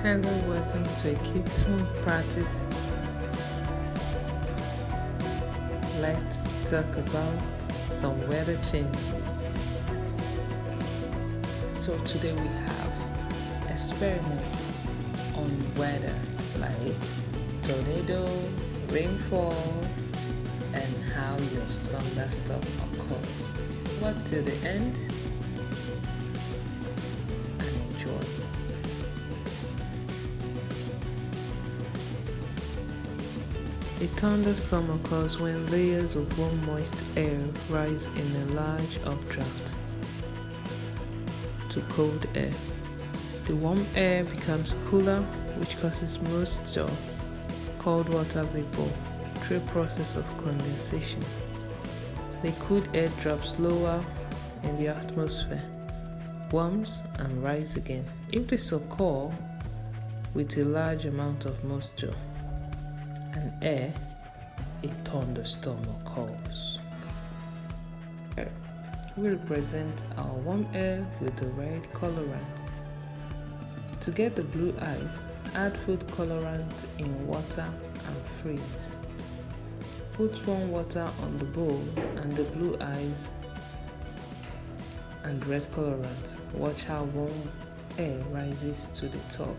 Hello, welcome to Akidz home practice. Let's talk about some weather changes. So today we have experiments on weather like tornado, rainfall, and how your thunderstorm occurs. Watch till the end and enjoy. A thunderstorm occurs when layers of warm moist air rise in a large updraft to cold air. The warm air becomes cooler, which causes moisture, cold water vapor, through a process of condensation. The cool air drops lower in the atmosphere, warms and rises again. If this occurs with a large amount of moisture and air, a thunderstorm occurs. We represent our warm air with the red colorant. To get the blue eyes, add food colorant in water and freeze. Put warm water on the bowl and the blue eyes and red colorant. Watch how warm air rises to the top.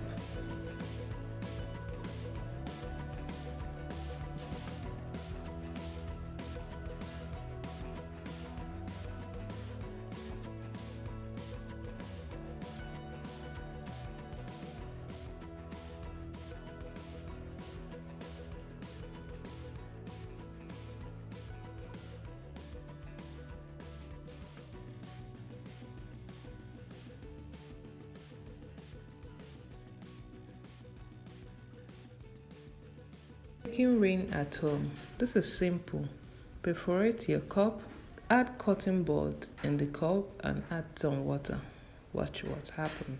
Making rain at home. This is simple. Perforate your cup, add cotton bud in the cup and add some water. Watch what happens.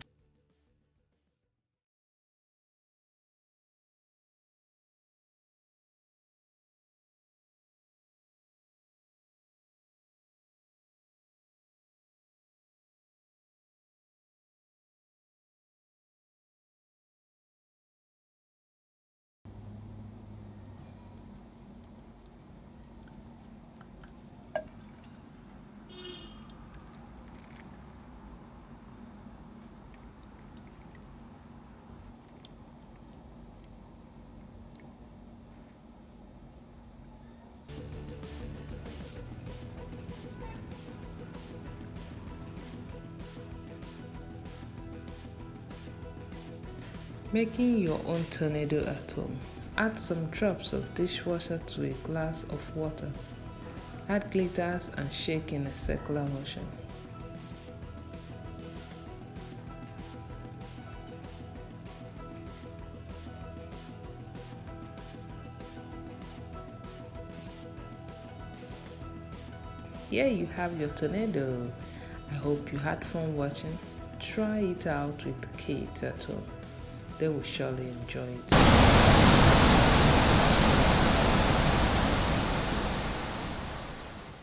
Making your own tornado at home. Add some drops of dishwasher to a glass of water. Add glitters and shake in a circular motion. Here you have your tornado. I hope you had fun watching. Try it out with kids at home. They will surely enjoy it.